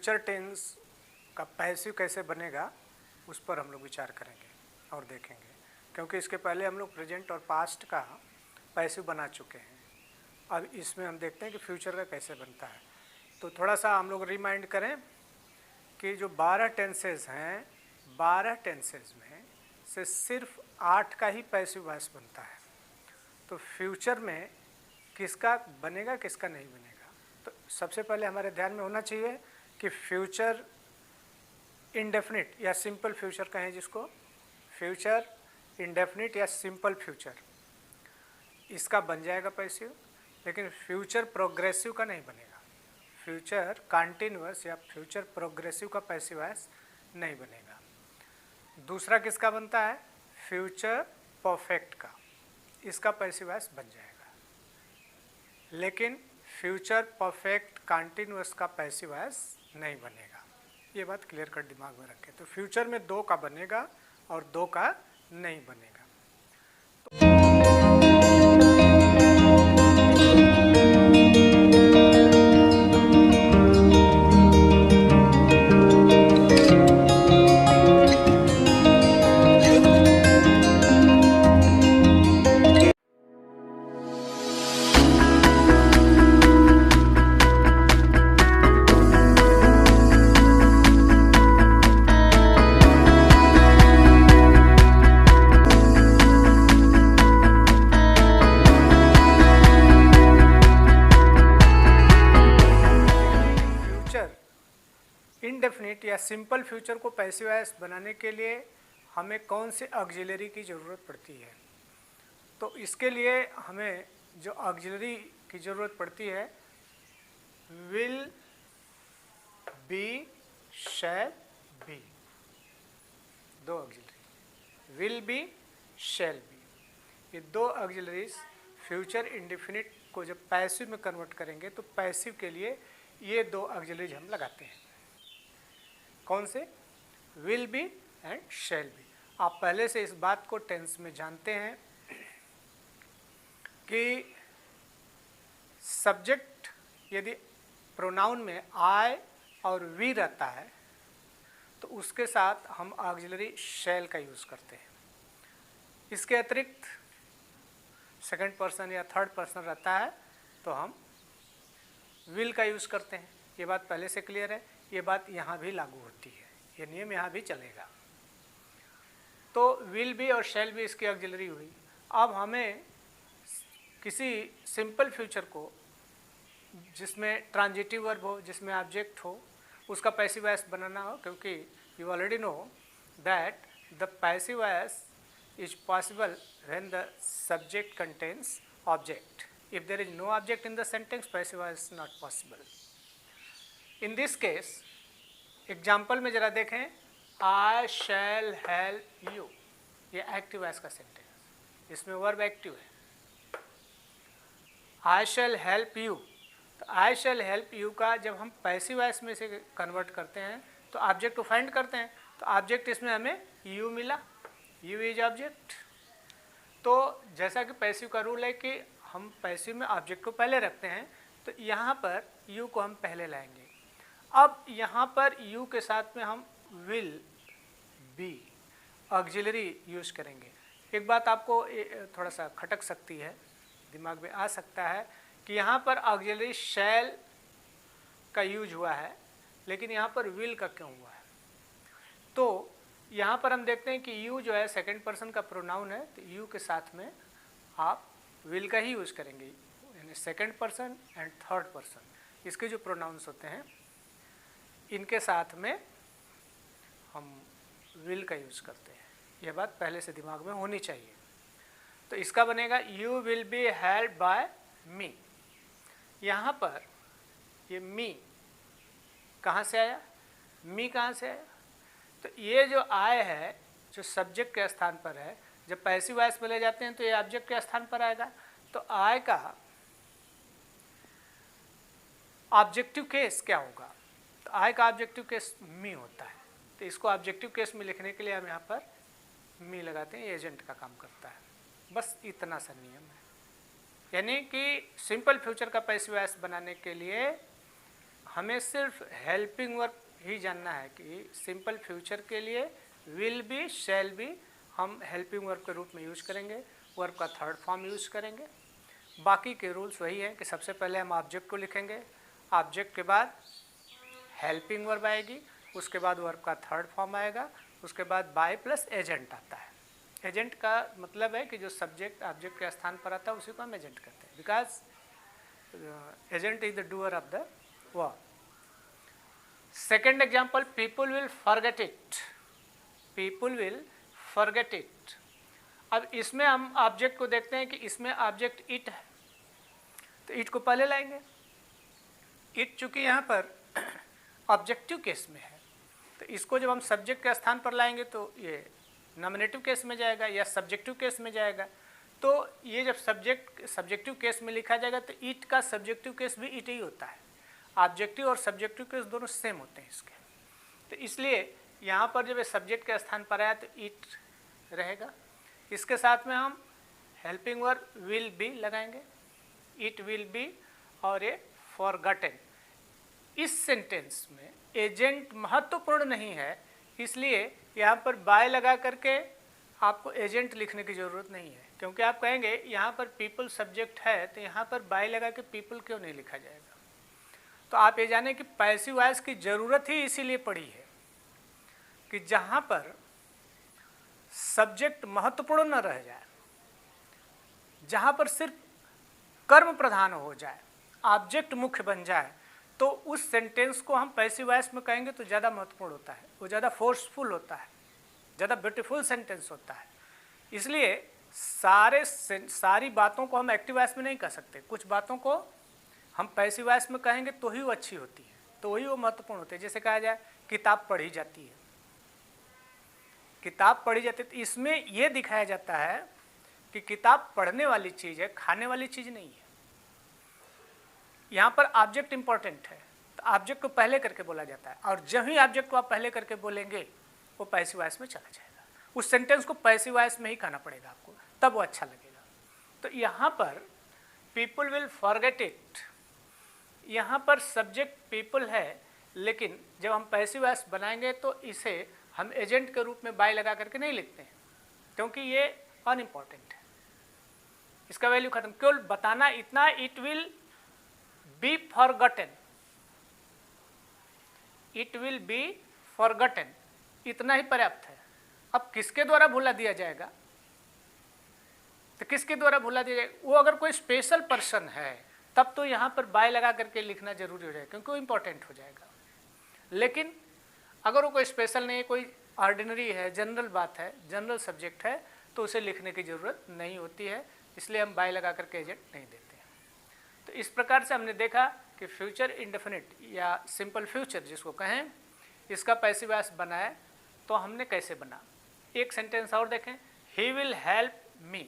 Future tense का passive कैसे बनेगा उस पर हम लोग विचार करेंगे और देखेंगे, क्योंकि इसके पहले हम लोग प्रेजेंट और पास्ट का पैसिव बना चुके हैं। अब इसमें हम देखते हैं कि फ्यूचर का कैसे बनता है। तो थोड़ा सा हम लोग रिमाइंड करें कि जो 12 टेंसेज हैं, 12 टेंसेज में से सिर्फ 8 का ही पैसिव वॉइस बनता है। तो फ्यूचर में किसका बनेगा किसका नहीं बनेगा, तो सबसे पहले हमारे ध्यान में होना चाहिए कि फ्यूचर इंडेफिनिट या सिंपल फ्यूचर कहें जिसको, फ्यूचर इंडेफिनिट या सिंपल फ्यूचर, इसका बन जाएगा पैसिव, लेकिन फ्यूचर प्रोग्रेसिव का नहीं बनेगा। फ्यूचर कंटिन्यूअस या फ्यूचर प्रोग्रेसिव का पैसिव वॉइस नहीं बनेगा। दूसरा किसका बनता है, फ्यूचर परफेक्ट का, इसका पैसिव वॉइस बन जाएगा, लेकिन फ्यूचर परफेक्ट कंटिन्यूअस का पैसिव वॉइस नहीं बनेगा। ये बात क्लियर कर दिमाग में रखें। तो फ्यूचर में 2 का बनेगा और 2 का नहीं बनेगा। इंडेफिनिट या सिंपल फ्यूचर को पैसिव वॉइस बनाने के लिए हमें कौन से ऑक्सिलरी की ज़रूरत पड़ती है, तो इसके लिए हमें जो ऑक्सिलरी की ज़रूरत पड़ती है will be shall be, 2 auxiliary will be shall be, ये 2 ऑक्सिलरीज फ्यूचर इंडेफिनिट को जब पैसिव में कन्वर्ट करेंगे तो पैसिव के लिए ये 2 ऑक्सिलरीज हम लगाते हैं। कौन से, will be and shall be. आप पहले से इस बात को टेंस में जानते हैं कि सब्जेक्ट यदि प्रोनाउन में आई और वी रहता है तो उसके साथ हम ऑक्सिलरी शैल का यूज़ करते हैं। इसके अतिरिक्त सेकंड पर्सन या थर्ड पर्सन रहता है तो हम विल का यूज़ करते हैं। ये बात पहले से क्लियर है, ये बात यहाँ भी लागू होती है, ये नियम यहाँ भी चलेगा। तो विल बी और शैल बी इसकी ऑक्सिलरी हुई। अब हमें किसी सिंपल फ्यूचर को जिसमें ट्रांजिटिव वर्ब हो, जिसमें ऑब्जेक्ट हो, उसका पैसिव वॉइस बनाना हो, क्योंकि you already know that the passive voice is possible when the subject contains object. If there is no object in the sentence, passive voice is not possible. In this case, example में जरा देखें, I shall help you, ये active voice का sentence, इसमें verb active है। I shall help you, तो I shall help you का जब हम पैसिव वॉइस में से कन्वर्ट करते हैं तो ऑब्जेक्ट को फाइंड करते हैं, तो ऑब्जेक्ट इसमें हमें you मिला, यू इज ऑब्जेक्ट। तो जैसा कि पैसिव का रूल है कि हम पैसिव में ऑब्जेक्ट को पहले रखते हैं, तो यहाँ पर यू को हम पहले लाएंगे। अब यहाँ पर यू के साथ में हम विल बी ऑक्सिलरी यूज करेंगे। एक बात आपको थोड़ा सा खटक सकती है, दिमाग में आ सकता है कि यहाँ पर ऑक्सिलरी शैल का यूज हुआ है, लेकिन यहाँ पर विल का क्यों हुआ है। तो यहाँ पर हम देखते हैं कि यू जो है सेकंड पर्सन का प्रोनाउन है, तो यू के साथ में आप विल का ही यूज़ करेंगे, यानी second person and third person इसके जो प्रोनाउंस होते हैं इनके साथ में हम विल का यूज़ करते हैं। यह बात पहले से दिमाग में होनी चाहिए। तो इसका बनेगा you will be helped by me. यहाँ पर ये मी कहाँ से आया, मी कहाँ से आया, तो ये जो आय है जो सब्जेक्ट के स्थान पर है, जब पैसिव वॉइस में ले जाते हैं तो ये ऑब्जेक्ट के स्थान पर आएगा। तो आय का ऑब्जेक्टिव केस क्या होगा, तो आय का ऑब्जेक्टिव केस मी होता है, तो इसको ऑब्जेक्टिव केस में लिखने के लिए हम यहाँ पर मी लगाते हैं, एजेंट का काम करता है। बस इतना सा नियम है, यानी कि सिंपल फ्यूचर का पैसिव वॉइस बनाने के लिए हमें सिर्फ हेल्पिंग वर्ब ही जानना है कि सिंपल फ्यूचर के लिए विल बी, शैल बी हम हेल्पिंग वर्ब के रूप में यूज करेंगे, वर्ब का थर्ड फॉर्म यूज करेंगे। बाकी के रूल्स वही हैं कि सबसे पहले हम ऑब्जेक्ट को लिखेंगे, ऑब्जेक्ट के बाद हेल्पिंग वर्ब आएगी, उसके बाद वर्ब का थर्ड फॉर्म आएगा, उसके बाद बाय प्लस एजेंट आता है। एजेंट का मतलब है कि जो सब्जेक्ट ऑब्जेक्ट के स्थान पर आता है उसी को हम एजेंट कहते हैं, because agent is the doer of the verb. Second example, people will forget it, people will forget it. अब इसमें हम ऑब्जेक्ट को देखते हैं कि इसमें ऑब्जेक्ट इट है, तो इट को पहले लाएंगे। इट चूंकि यहाँ पर ऑब्जेक्टिव केस में है, तो इसको जब हम सब्जेक्ट के स्थान पर लाएंगे तो ये नॉमिनेटिव केस में जाएगा या सब्जेक्टिव केस में जाएगा। तो ये जब सब्जेक्टिव केस में लिखा जाएगा तो इट का सब्जेक्टिव केस भी इट ही होता है। ऑब्जेक्टिव और सब्जेक्टिव केस दोनों सेम होते हैं इसके, तो इसलिए यहाँ पर जब ये सब्जेक्ट के स्थान पर आया तो इट रहेगा। इसके साथ में हम हेल्पिंग वर्ब विल बी लगाएंगे, इट विल बी और ये फॉरगॉटन। इस सेंटेंस में एजेंट महत्वपूर्ण नहीं है, इसलिए यहाँ पर बाय लगा करके आपको एजेंट लिखने की ज़रूरत नहीं है, क्योंकि आप कहेंगे यहाँ पर पीपल सब्जेक्ट है तो यहाँ पर बाय लगा के पीपल क्यों नहीं लिखा जाएगा। तो आप ये जाने कि पैसिव वॉइस की ज़रूरत ही इसीलिए पड़ी है कि जहाँ पर सब्जेक्ट महत्वपूर्ण न रह जाए, जहाँ पर सिर्फ कर्म प्रधान हो जाए, ऑब्जेक्ट मुख्य बन जाए, तो उस सेंटेंस को हम पैसिव वॉइस में कहेंगे तो ज़्यादा महत्वपूर्ण होता है, वो ज़्यादा फोर्सफुल होता है, ज़्यादा ब्यूटीफुल सेंटेंस होता है। इसलिए सारी बातों को हम एक्टिव वॉइस में नहीं कह सकते, कुछ बातों को हम पैसिव वॉइस में कहेंगे तो ही वो अच्छी होती है, तो वही वो महत्वपूर्ण होती है। जैसे कहा जाए किताब पढ़ी जाती है, किताब पढ़ी जाती है, तो इसमें ये दिखाया जाता है कि किताब पढ़ने वाली चीज़ है, खाने वाली चीज़ नहीं है। यहाँ पर ऑब्जेक्ट इंपॉर्टेंट है, तो ऑब्जेक्ट को पहले करके बोला जाता है, और जब ही ऑब्जेक्ट को आप पहले करके बोलेंगे वो पैसिव वॉइस में चला जाएगा। उस सेंटेंस को पैसिव वॉइस में ही कहना पड़ेगा आपको, तब वो अच्छा लगेगा। तो यहाँ पर पीपल विल फॉरगेट इट, यहाँ पर सब्जेक्ट पीपल है, लेकिन जब हम पैसिव वॉइस बनाएंगे तो इसे हम एजेंट के रूप में बाय लगा करके नहीं लिखते हैं, क्योंकि ये अनइम्पॉर्टेंट है, इसका वैल्यू खत्म। केवल बताना इतना, it will be forgotten, it will be forgotten, इतना ही पर्याप्त है। अब किसके द्वारा भुला दिया जाएगा, तो किसके द्वारा भुला दिया जाएगा, वो अगर कोई स्पेशल पर्सन है तब तो यहाँ पर बाय लगा करके लिखना जरूरी हो जाएगा, क्योंकि वो इम्पोर्टेंट हो जाएगा। लेकिन अगर वो कोई स्पेशल नहीं है, कोई ऑर्डिनरी है, जनरल बात है, जनरल सब्जेक्ट है, तो उसे लिखने की ज़रूरत नहीं होती है, इसलिए हम बाय लगा करके एजेंट नहीं देते हैं। तो इस प्रकार से हमने देखा कि फ्यूचर इंडेफिनिट या सिंपल फ्यूचर जिसको कहें, इसका पैसिव वॉइस बनाए तो हमने कैसे बना। एक सेंटेंस और देखें, ही विल हेल्प मी।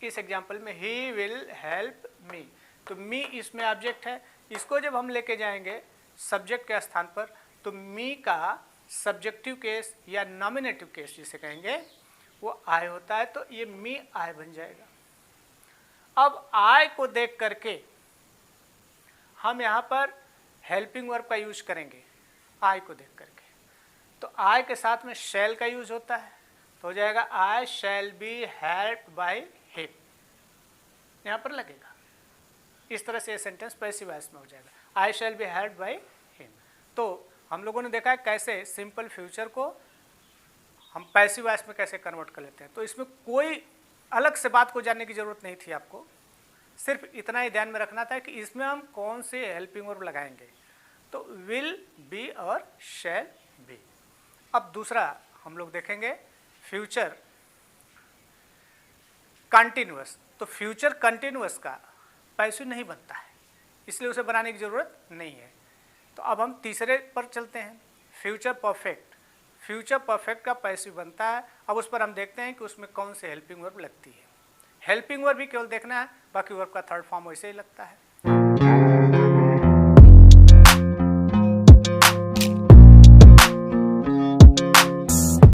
इस एग्जाम्पल में ही विल हेल्प मी, तो मी इसमें ऑब्जेक्ट है, इसको जब हम लेके जाएंगे सब्जेक्ट के स्थान पर तो मी का सब्जेक्टिव केस या नॉमिनेटिव केस जिसे कहेंगे वो आई होता है, तो ये मी आई बन जाएगा। अब आई को देख करके हम यहाँ पर हेल्पिंग वर्ब का यूज करेंगे, आई को देख करके, तो आई के साथ में शैल का यूज होता है, तो हो जाएगा I shall be helped by him, यहाँ पर लगेगा। इस तरह से ये सेंटेंस पैसिव वॉइस में हो जाएगा, I shall be helped by him. तो हम लोगों ने देखा है कैसे सिंपल फ्यूचर को हम पैसिव वॉइस में कैसे कन्वर्ट कर लेते हैं। तो इसमें कोई अलग से बात को जानने की ज़रूरत नहीं थी आपको, सिर्फ इतना ही ध्यान में रखना था कि इसमें हम कौन से हेल्पिंग वर्ब लगाएंगे, तो विल बी और शैल बी। अब दूसरा हम लोग देखेंगे फ्यूचर कंटिन्यूअस। तो फ्यूचर कंटिन्यूअस का पैसिव नहीं बनता है, इसलिए उसे बनाने की ज़रूरत नहीं है। तो अब हम तीसरे पर चलते हैं, फ्यूचर परफेक्ट। फ्यूचर परफेक्ट का पैसिव बनता है, अब उस पर हम देखते हैं कि उसमें कौन से हेल्पिंग वर्ब लगती है। हेल्पिंग वर्ब भी केवल देखना है, बाकी वर्ब का थर्ड फॉर्म वैसे ही लगता है।